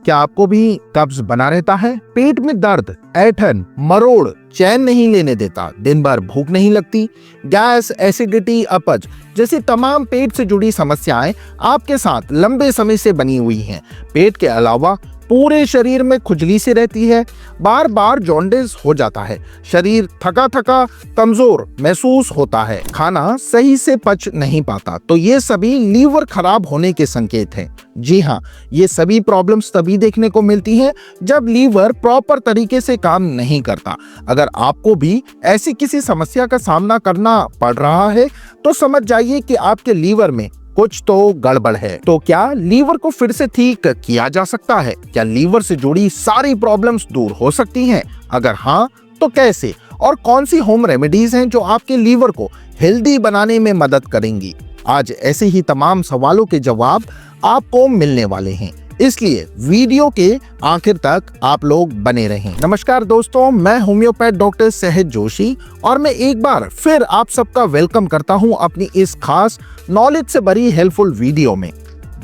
क्या आपको भी कब्ज बना रहता है? पेट में दर्द, ऐंठन, मरोड़ चैन नहीं लेने देता, दिन भर भूख नहीं लगती, गैस, एसिडिटी, अपच जैसी तमाम पेट से जुड़ी समस्याएं आपके साथ लंबे समय से बनी हुई हैं। पेट के अलावा पूरे शरीर में खुजली सी रहती है, बार बार जॉन्डिस हो जाता है, शरीर थका थका कमजोर महसूस होता है, खाना सही से पच नहीं पाता, तो ये सभी लीवर खराब होने के संकेत हैं। जी हाँ, ये सभी प्रॉब्लम्स तभी देखने को मिलती हैं जब लीवर प्रॉपर तरीके से काम नहीं करता। अगर आपको भी ऐसी किसी समस्या का सामना करना पड़ रहा है तो समझ जाइए कि आपके लीवर में कुछ तो गड़बड़ है। तो क्या लीवर को फिर से ठीक किया जा सकता है? क्या लीवर से जुड़ी सारी प्रॉब्लम्स दूर हो सकती हैं? अगर हाँ, तो कैसे और कौन सी होम रेमेडीज हैं जो आपके लीवर को हेल्दी बनाने में मदद करेंगी? आज ऐसे ही तमाम सवालों के जवाब आपको मिलने वाले हैं, इसलिए वीडियो के आखिर तक आप लोग बने रहें। नमस्कार दोस्तों, मैं होम्योपैथ डॉक्टर सहज जोशी और मैं एक बार फिर आप सबका वेलकम करता हूं अपनी इस खास नॉलेज से भरी हेल्पफुल वीडियो में।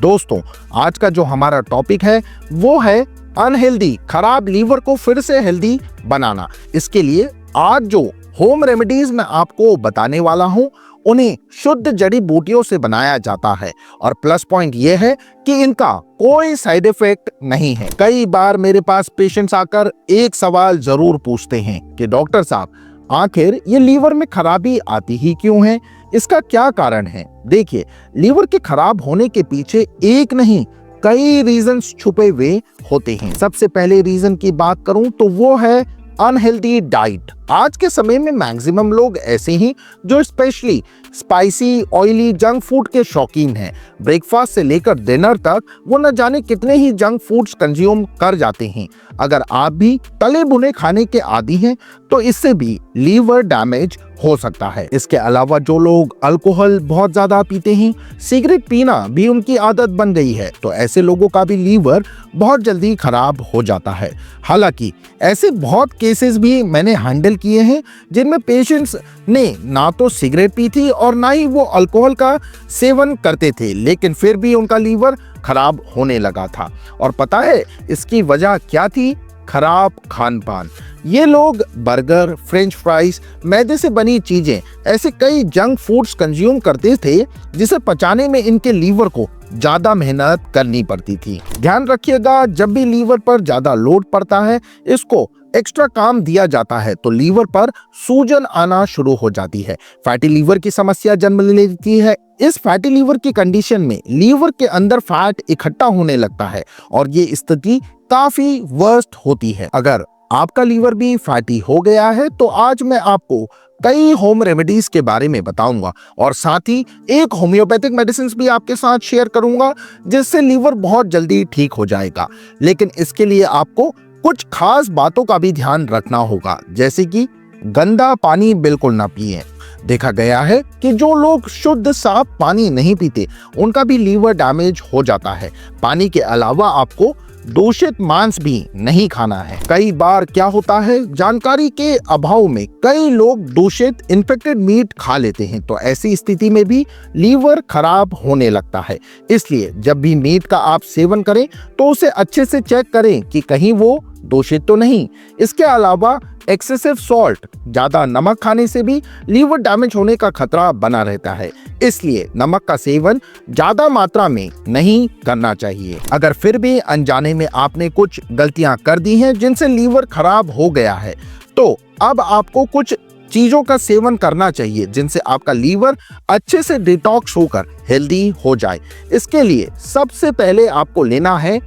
दोस्तों, आज का जो हमारा टॉपिक है वो है अनहेल्दी खराब लीवर को फिर से हेल्दी बनाना। इसके लिए आज जो होम रेमेडीज मैं आपको बताने वाला हूं उन्हें शुद्ध जड़ी बूटियों से बनाया जाता है और प्लस पॉइंट यह है कि इनका कोई साइड इफेक्ट नहीं है। कई बार मेरे पास पेशेंट्स आकर एक सवाल जरूर पूछते हैं कि डॉक्टर साहब, आखिर ये लीवर में खराबी आती ही क्यों है? इसका क्या कारण है? देखिए, लीवर के खराब होने के पीछे एक नहीं कई रीजंस छुपे हुए होते हैं। सबसे पहले रीजन की बात करूं तो वो है अनहेल्दी डाइट। आज के समय में मैक्सिमम लोग ऐसे ही जो specially spicy, oily, junk food के शौकीन हैं। ब्रेकफास्ट से लेकर डिनर तक वो न जाने कितने ही जंक फूड्स कंज्यूम कर जाते हैं। अगर आप भी तले भुने खाने के आदी हैं तो इससे भी लीवर डैमेज हो सकता है। इसके अलावा जो लोग अल्कोहल बहुत ज्यादा पीते हैं, सिगरेट पीना भी उनकी आदत बन गई है, तो ऐसे लोगों का भी लीवर बहुत जल्दी खराब हो जाता है। हालांकि ऐसे बहुत केसेस भी मैंने हैंडल किए हैं जिनमें पेशेंट्स ने ना तो सिगरेट पी थी और ना ही वो अल्कोहल का सेवन करते थे, लेकिन फिर भी उनका लीवर खराब होने लगा था। और पता है इसकी वजह क्या थी? खराब खान पान। ये लोग बर्गर, फ्रेंच फ्राइज, मैदे से बनी चीजें, ऐसे कई जंक फूड्स कंज्यूम करते थे जिसे पचाने में इनके लीवर को ज्यादा मेहनत करनी पड़ती थी। ध्यान रखिएगा, जब भी लीवर पर ज्यादा लोड पड़ता है, इसको एक्स्ट्रा काम दिया जाता है तो लीवर पर सूजन आना शुरू हो जाती है। फैटी लीवर की समस्या जन्म लेती है। इस फैटी लीवर की कंडीशन में लीवर के अंदर फैट इकट्ठा होने लगता है और ये स्थिति काफी वर्स्ट होती है। अगर आपका लीवर भी फैटी हो गया है तो आज मैं आपको कई होम रेमेडीज के बारे में बताऊंगा और साथ ही एक होम्योपैथिक मेडिसिन भी आपके साथ शेयर करूंगा जिससे लीवर बहुत जल्दी ठीक हो जाएगा। लेकिन इसके लिए आपको कुछ खास बातों का भी ध्यान रखना होगा, जैसे कि गंदा पानी बिल्कुल ना पिएं। देखा गया है कि जो लोग शुद्ध साफ पानी नहीं पीते उनका भी लीवर डैमेज हो जाता है। पानी के अलावा आपको दूषित मांस भी नहीं खाना है। कई बार क्या होता है, जानकारी के अभाव में कई लोग दूषित इन्फेक्टेड मीट खा लेते हैं, तो ऐसी स्थिति में भी लीवर खराब होने लगता है। इसलिए जब भी मीट का आप सेवन करें तो उसे अच्छे से चेक करें कि कहीं वो दूषित तो नहीं। इसके अलावा एक्सेसिव सॉल्ट, ज्यादा नमक खाने से भी लीवर डैमेज होने का खतरा बना रहता है, इसलिए नमक का सेवन ज्यादा मात्रा में नहीं करना चाहिए। अगर फिर भी अनजाने में आपने कुछ गलतियां कर दी हैं जिनसे लीवर खराब हो गया है, तो अब आपको कुछ चीजों का सेवन करना चाहिए जिनसे आपका लीवर अच्छे से डिटॉक्स होकर हेल्दी हो जाए। इसके लिए सबसे पहले आपको लेना है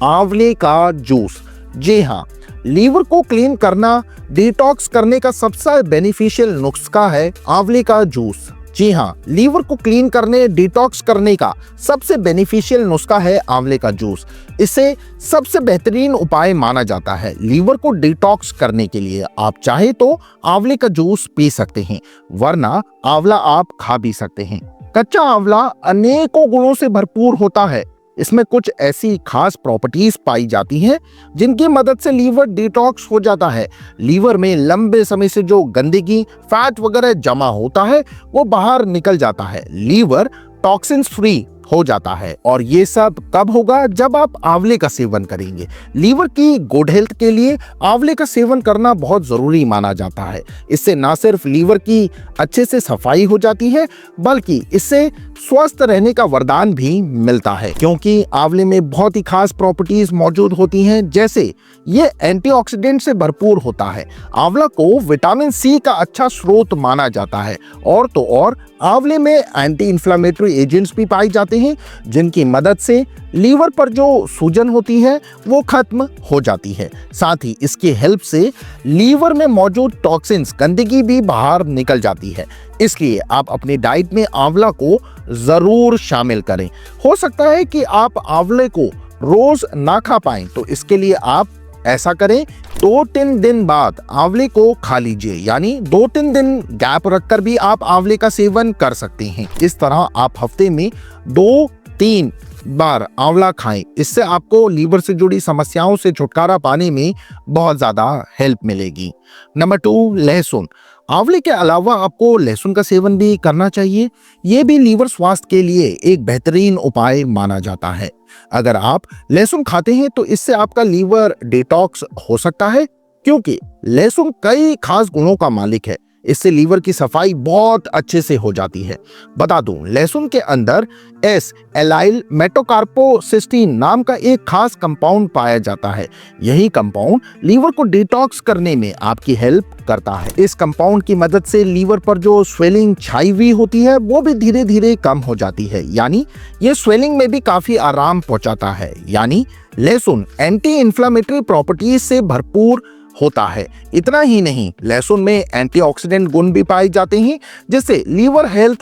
आंवले का जूस। जी हाँ, लीवर को क्लीन करना, डिटॉक्स करने का सबसे बेनिफिशियल नुस्खा है आंवले का जूस। जी हाँ, लीवर को क्लीन करने, डिटॉक्स करने का सबसे बेनिफिशियल नुस्खा है आंवले का जूस। इसे सबसे बेहतरीन उपाय माना जाता है लीवर को डिटॉक्स करने के लिए। आप चाहे तो आंवले का जूस पी सकते हैं, वरना आंवला आप खा भी सकते हैं। कच्चा आंवला अनेकों गुणों से भरपूर होता है। इसमें कुछ ऐसी खास प्रॉपर्टीज पाई जाती हैं जिनकी मदद से लीवर डिटॉक्स हो जाता है। लीवर में लंबे समय से जो गंदगी, फैट वगैरह जमा होता है वो बाहर निकल जाता है। लीवर टॉक्सिन्स फ्री, हो जाता है। और ये सब कब होगा? जब आप आंवले का सेवन करेंगे। लीवर की गुड हेल्थ के लिए आंवले का सेवन करना बहुत जरूरी माना जाता है। इससे ना सिर्फ लीवर की अच्छे से सफाई हो जाती है, बल्कि इससे स्वस्थ रहने का वरदान भी मिलता है, क्योंकि आंवले में बहुत ही खास प्रॉपर्टीज मौजूद होती हैं। जैसे ये एंटीऑक्सीडेंट से भरपूर होता है। आंवला को विटामिन सी का अच्छा स्रोत माना जाता है। और तो और आंवले में एंटी इंफ्लेमेटरी एजेंट्स भी पाए जाते हैं, जिनकी मदद से लीवर पर जो सूजन होती है वो खत्म हो जाती है। साथ ही इसकी हेल्प से लीवर में मौजूद टॉक्सिन्स, गंदगी भी बाहर निकल जाती है। इसलिए आप अपनी डाइट में आंवला को जरूर शामिल करें। हो सकता है कि आप आंवले को रोज ना खा पाएं, तो इसके लिए आप ऐसा करें, 2-3 दिन बाद आंवले को खा लीजिए। यानी 2-3 दिन गैप रखकर भी आप आंवले का सेवन कर सकते हैं। इस तरह आप हफ्ते में 2-3 बार आंवला खाएं। इससे आपको लीवर से जुड़ी समस्याओं से छुटकारा पाने में बहुत ज्यादा हेल्प मिलेगी। नंबर 2, लहसुन। आंवले के अलावा आपको लहसुन का सेवन भी करना चाहिए। यह भी लीवर स्वास्थ्य के लिए एक बेहतरीन उपाय माना जाता है। अगर आप लहसुन खाते हैं तो इससे आपका लीवर डिटॉक्स हो सकता है, क्योंकि लहसुन कई खास गुणों का मालिक है। इससे लीवर की सफाई बहुत अच्छे से हो जाती है। बता दूं, लहसुन के अंदर एलाइल मेटोकार्पोसिस्टीन नाम का एक खास कंपाउंड पाया जाता है। यही कंपाउंड लीवर को डिटॉक्स करने में आपकी हेल्प करता है। इस कंपाउंड की मदद से लीवर पर जो स्वेलिंग छाई हुई होती है वो भी धीरे धीरे कम हो जाती है। यानी ये स्वेलिंग में भी काफी आराम पहुंचाता है। यानी लहसुन एंटी इंफ्लेमेटरी प्रॉपर्टीज से भरपूर होता है। इतना ही नहीं, लहसुन में एंटीऑक्सीडेंट गुण भी पाए जाते हैं, जिससे लीवर हेल्थ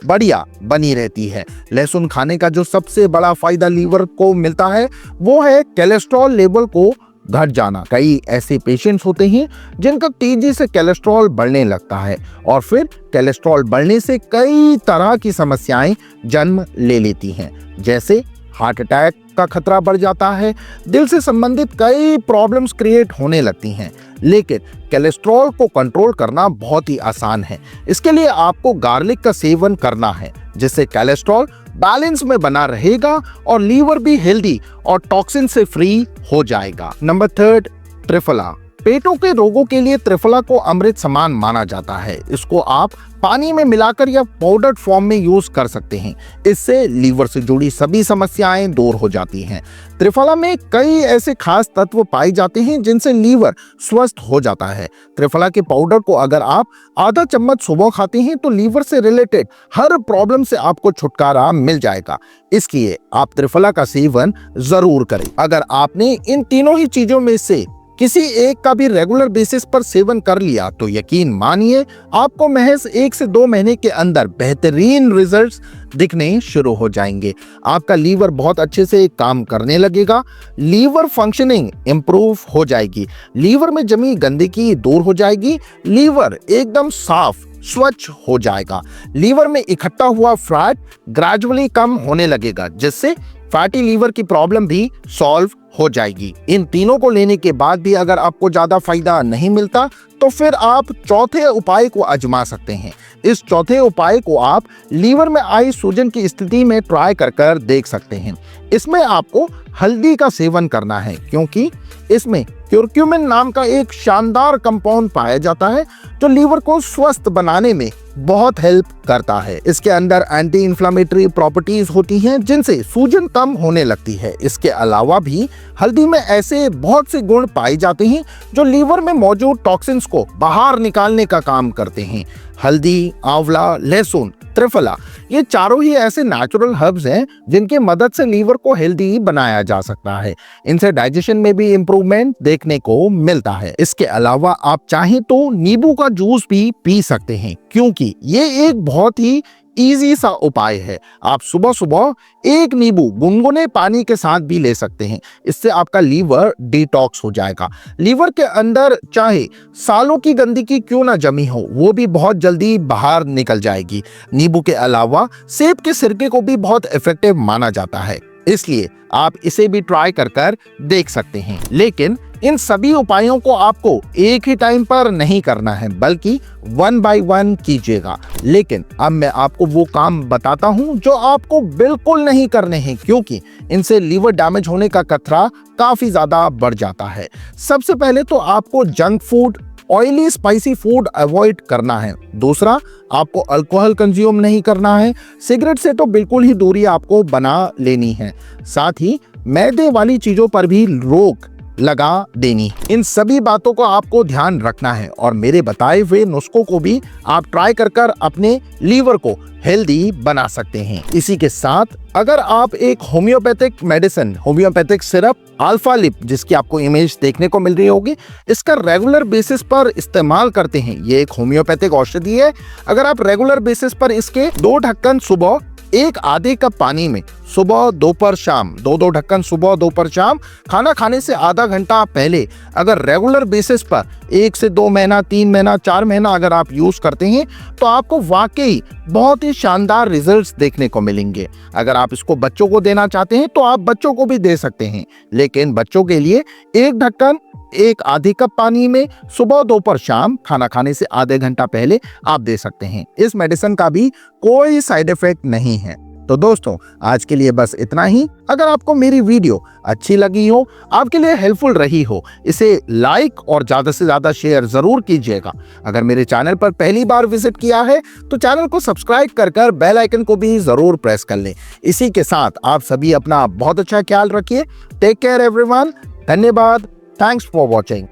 बढ़िया बनी रहती है। लहसुन खाने का जो सबसे बड़ा फायदा लीवर को मिलता है वो है कोलेस्ट्रॉल लेवल को घट जाना। कई ऐसे पेशेंट्स होते हैं जिनका तेजी से कोलेस्ट्रॉल बढ़ने लगता है, और फिर कोलेस्ट्रॉल बढ़ने से कई तरह की समस्याएं जन्म ले लेती हैं। जैसे हार्ट अटैक का खतरा बढ़ जाता है, दिल से संबंधित कई प्रॉब्लम्स क्रिएट होने लगती हैं। लेकिन कोलेस्ट्रॉल को कंट्रोल करना बहुत ही आसान है। इसके लिए आपको गार्लिक का सेवन करना है, जिससे कोलेस्ट्रॉल बैलेंस में बना रहेगा और लीवर भी हेल्दी और टॉक्सिन से फ्री हो जाएगा। नंबर 3, त्रिफला। पेटों के रोगों के लिए त्रिफला को अमृत समान माना जाता है। इसको आप पानी में मिलाकर या पाउडर्ड फॉर्म में यूज कर सकते हैं। इससे लीवर से जुड़ी सभी समस्याएं दूर हो जाती हैं। त्रिफला में कई ऐसे खास तत्व पाए जाते हैं जिनसे लीवर स्वस्थ हो जाता है। त्रिफला के पाउडर को अगर आप आधा चम्मच सुबह खाते हैं तो लीवर से रिलेटेड हर प्रॉब्लम से आपको छुटकारा मिल जाएगा। इसलिए आप त्रिफला का सेवन जरूर करें। अगर आपने इन तीनों ही चीजों में से किसी एक का भी रेगुलर बेसिस पर सेवन कर लिया तो यकीन मानिए आपको महज 1 से 2 महीने के अंदर बेहतरीन रिजल्ट्स दिखने शुरू हो जाएंगे। आपका लीवर बहुत अच्छे से काम करने लगेगा, लीवर फंक्शनिंग इंप्रूव हो जाएगी, लीवर में जमी गंदगी दूर हो जाएगी, लीवर एकदम साफ स्वच्छ हो जाएगा, लीवर में इकट्ठा हुआ फैट ग्रेजुअली कम होने लगेगा, जिससे फैटी लीवर की प्रॉब्लम भी सॉल्व हो जाएगी। इन तीनों को लेने के बाद भी अगर आपको ज्यादा फायदा नहीं मिलता तो फिर आप चौथे उपाय को आजमा सकते हैं। इस चौथे उपाय को आप लीवर में आई सूजन की स्थिति में ट्राई कर देख सकते हैं। इसमें आपको हल्दी का सेवन करना है, क्योंकि इसमें क्यूरक्यूमिन नाम का एक शानदार कंपाउंड पाया जाता है जो लीवर को स्वस्थ बनाने में बहुत हेल्प करता है। इसके अंदर एंटी इंफ्लेमेटरी प्रॉपर्टीज होती हैं जिनसे सूजन कम होने लगती है। इसके अलावा भी हल्दी में ऐसे बहुत से गुण पाए जाते हैं जो लीवर में मौजूद टॉक्सिन्स को बाहर निकालने का काम करते हैं। हल्दी, आंवला, लहसुन, त्रिफला, ये चारों ही ऐसे नेचुरल हर्ब्स हैं जिनकी मदद से लीवर को हेल्दी बनाया जा सकता है। इनसे डाइजेशन में भी इंप्रूवमेंट देखने को मिलता है। इसके अलावा आप चाहें तो नींबू का जूस भी पी सकते हैं, क्योंकि ये एक बहुत ही इजी सा उपाय है। आप सुबह सुबह 1 नींबू गुनगुने पानी के साथ भी ले सकते हैं। इससे आपका लीवर डिटॉक्स हो जाएगा। लीवर के अंदर चाहे सालों की गंदगी क्यों ना जमी हो, वो भी बहुत जल्दी बाहर निकल जाएगी। नींबू के अलावा सेब के सिरके को भी बहुत इफेक्टिव माना जाता है, इसलिए आप इसे भी ट्राई कर देख सकते हैं। लेकिन इन सभी उपायों को आपको एक ही टाइम पर नहीं करना है, बल्कि 1 बाय 1 कीजिएगा। लेकिन अब मैं आपको वो काम बताता हूं जो आपको बिल्कुल नहीं करने हैं, क्योंकि इनसे लीवर डैमेज होने का खतरा काफी ज्यादा बढ़ जाता है। सबसे पहले तो आपको junk food, oily spicy food avoid करना है। दूसरा, आपको अल्कोहल कंज्यूम नहीं करना है। सिगरेट से तो बिल्कुल ही दूरी आपको बना लेनी है। साथ ही मैदे वाली चीजों पर भी रोक लगा देनी। इन सभी बातों को आपको ध्यान रखना है और मेरे बताए हुए नुस्खों को भी आप ट्राई कर अपने लीवर को हेल्दी बना सकते हैं। इसी के साथ अगर आप एक homeopathic medicine, homeopathic syrup alpha lip, जिसकी आपको इमेज देखने को मिल रही होगी, इसका रेगुलर बेसिस पर इस्तेमाल करते हैं, ये एक होम्योपैथिक औषधि है। अगर आप रेगुलर बेसिस पर इसके 2 ढक्कन सुबह 1 आधे कप पानी में सुबह दोपहर शाम, 2 ढक्कन सुबह दोपहर शाम, खाना खाने से आधा घंटा पहले अगर रेगुलर बेसिस पर 1 से 2 महीना, 3 महीना, 4 महीना अगर आप यूज करते हैं तो आपको वाकई बहुत ही शानदार रिजल्ट्स देखने को मिलेंगे। अगर आप इसको बच्चों को देना चाहते हैं तो आप बच्चों को भी दे सकते हैं, लेकिन बच्चों के लिए 1 ढक्कन 1 आधे कप पानी में सुबह दोपहर शाम, खाना खाने से आधे घंटा पहले आप दे सकते हैं। इस मेडिसिन का भी कोई साइड इफेक्ट नहीं है। तो दोस्तों, आज के लिए बस इतना ही। अगर आपको मेरी वीडियो अच्छी लगी हो, आपके लिए हेल्पफुल रही हो, इसे लाइक और ज्यादा से ज्यादा शेयर जरूर कीजिएगा। अगर मेरे चैनल पर पहली बार विजिट किया है तो चैनल को सब्सक्राइब कर बेल आइकन को भी जरूर प्रेस कर लें। इसी के साथ आप सभी अपना बहुत अच्छा ख्याल रखिए। Take care everyone. धन्यवाद। Thanks for watching.